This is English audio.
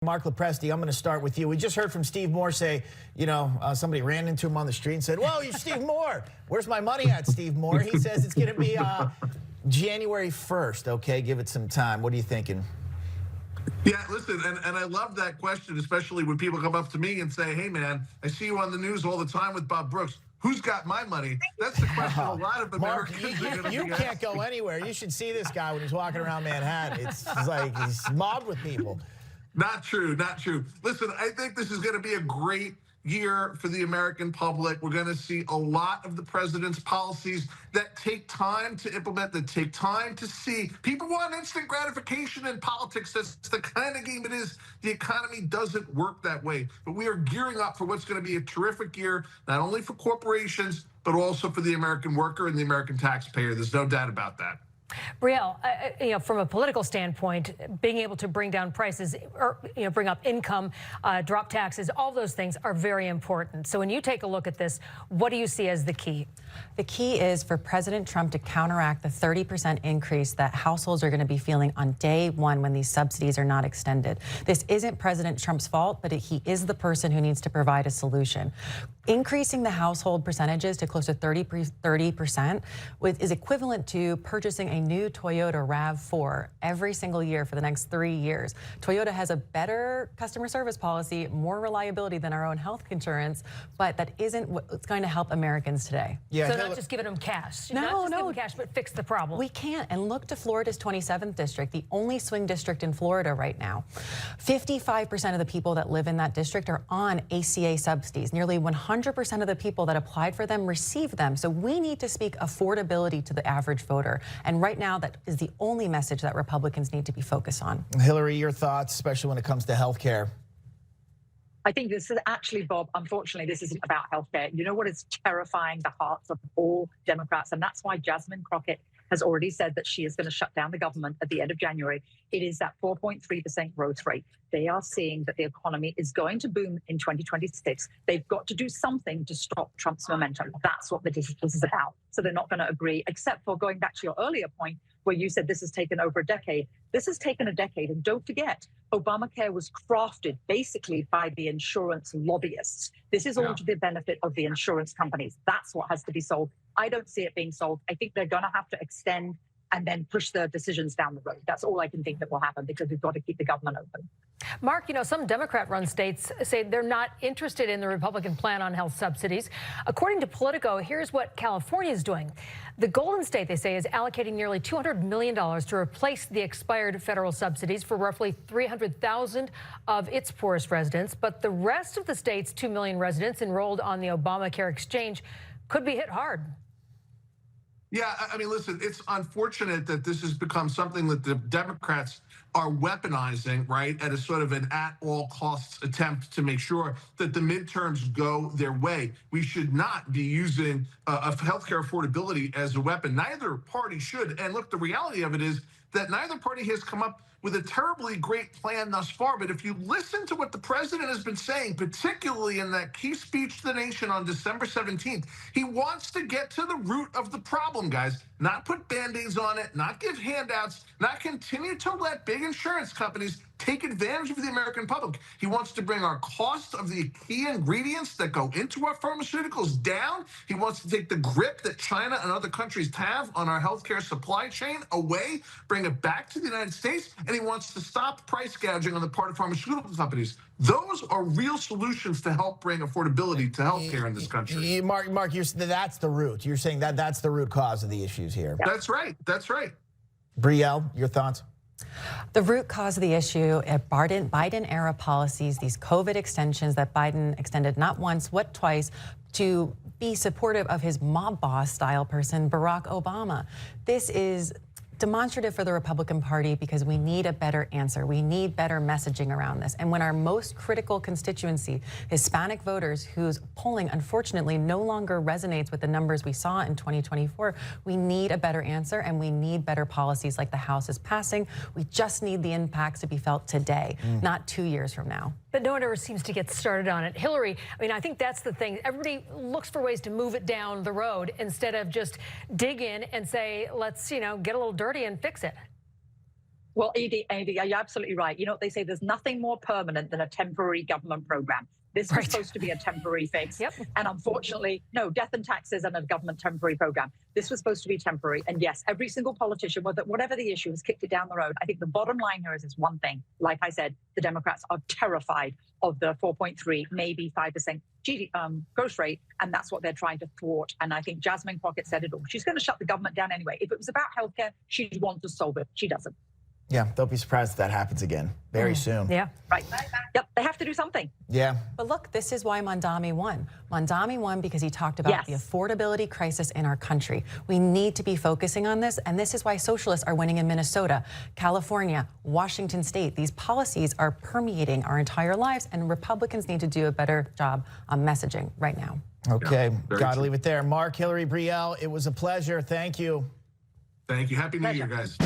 Marc LoPresti, I'm going to start with you. We just heard from Steve Moore say, somebody ran into him on the street and said, "Whoa, you're Steve Moore. Where's my money at, Steve Moore?" He says it's going to be January 1st. Okay, give it some time. What are you thinking? Yeah, listen, and I love that question, especially when people come up to me and say, "Hey, man, I see you on the news all the time with Bob Brooks. Who's got my money?" That's the question a lot of Americans Mark, are going to be you can't go anywhere. You should see this guy when he's walking around Manhattan. It's like he's mobbed with people. Not true, not true. Listen, I think this is going to be a great year for the American public. We're going to see a lot of the president's policies that take time to implement, that take time to see. People want instant gratification in politics. That's the kind of game it is. The economy doesn't work that way. But we are gearing up for what's going to be a terrific year, not only for corporations, but also for the American worker and the American taxpayer. There's no doubt about that. Brielle, from a political standpoint, being able to bring down prices or bring up income, drop taxes, all those things are very important. So when you take a look at this, what do you see as the key? The key is for President Trump to counteract the 30% increase that households are going to be feeling on day one when these subsidies are not extended. This isn't President Trump's fault, but he is the person who needs to provide a solution. Increasing the household percentages to close to 30% is equivalent to purchasing a new Toyota RAV4 every single year for the next 3 years. Toyota has a better customer service policy, more reliability than our own health insurance, but that isn't what's going to help Americans today. Yeah, so not just giving them cash. Not just give them cash, but fix the problem. We can't. And look to Florida's 27th district, the only swing district in Florida right now. 55% of the people that live in that district are on ACA subsidies. Nearly 100% of the people that applied for them received them. So we need to speak affordability to the average voter. And right now, that is the only message that Republicans need to be focused on. Hillary, your thoughts, especially when it comes to health care? I think this is actually, Bob, unfortunately, this isn't about healthcare. You know what is terrifying the hearts of all Democrats? And that's why Jasmine Crockett has already said that she is going to shut down the government at the end of January. It is that 4.3% growth rate. They are seeing that the economy is going to boom in 2026. They've got to do something to stop Trump's momentum. That's what this is about. So they're not going to agree, except for going back to your earlier point, where you said this has taken over a decade. This has taken a decade. And don't forget, Obamacare was crafted basically by the insurance lobbyists. This is all to the benefit of the insurance companies. That's what has to be solved. I don't see it being solved. I think they're going to have to extend and then push the decisions down the road. That's all I can think that will happen, because we've got to keep the government open. Mark, some Democrat-run states say they're not interested in the Republican plan on health subsidies. According to Politico, here's what California is doing. The Golden State, they say, is allocating nearly $200 million to replace the expired federal subsidies for roughly 300,000 of its poorest residents. But the rest of the state's 2 million residents enrolled on the Obamacare exchange could be hit hard. Yeah, I mean, listen, it's unfortunate that this has become something that the Democrats are weaponizing, right, at a sort of an at-all-costs attempt to make sure that the midterms go their way. We should not be using healthcare affordability as a weapon. Neither party should. And look, the reality of it is that neither party has come up with a terribly great plan thus far. But if you listen to what the president has been saying, particularly in that key speech to the nation on December 17th, he wants to get to the root of the problem, guys. Not put Band-Aids on it, not give handouts, not continue to let big insurance companies take advantage of the American public. He wants to bring our cost of the key ingredients that go into our pharmaceuticals down. He wants to take the grip that China and other countries have on our healthcare supply chain away, bring it back to the United States, and he wants to stop price gouging on the part of pharmaceutical companies. Those are real solutions to help bring affordability to healthcare in this country. Mark, that's the root. You're saying that's the root cause of the issues here. That's right. That's right. Brielle, your thoughts? The root cause of the issue at Biden-era policies, these COVID extensions that Biden extended not once, but twice, to be supportive of his mob boss style person, Barack Obama. This is demonstrative for the Republican Party because we need a better answer. We need better messaging around this. And when our most critical constituency, Hispanic voters, whose polling unfortunately no longer resonates with the numbers we saw in 2024, we need a better answer, and we need better policies like the House is passing. We just need the impacts to be felt today, not 2 years from now. But no one ever seems to get started on it. Hillary, I think that's the thing. Everybody looks for ways to move it down the road instead of just dig in and say, let's, get a little dirty and fix it. Well, Edie, you're absolutely right. You know what they say? There's nothing more permanent than a temporary government program. This was supposed to be a temporary fix. Yep. And unfortunately, no, death and taxes and a government temporary program. This was supposed to be temporary. And yes, every single politician, whatever the issue, has kicked it down the road. I think the bottom line here is this one thing. Like I said, the Democrats are terrified of the 4.3, maybe 5% growth rate. And that's what they're trying to thwart. And I think Jasmine Crockett said it all. She's going to shut the government down anyway. If it was about healthcare, she'd want to solve it. She doesn't. Yeah, don't be surprised if that happens again very soon. Yeah. Right. Yep. They have to do something. Yeah. But look, this is why Mondami won. Mondami won because he talked about the affordability crisis in our country. We need to be focusing on this, and this is why socialists are winning in Minnesota, California, Washington State. These policies are permeating our entire lives, and Republicans need to do a better job on messaging right now. Okay, Yeah, got to true. leave it there. Marc, Hillary, Brielle, it was a pleasure. Thank you. Thank you. Happy New Year, guys.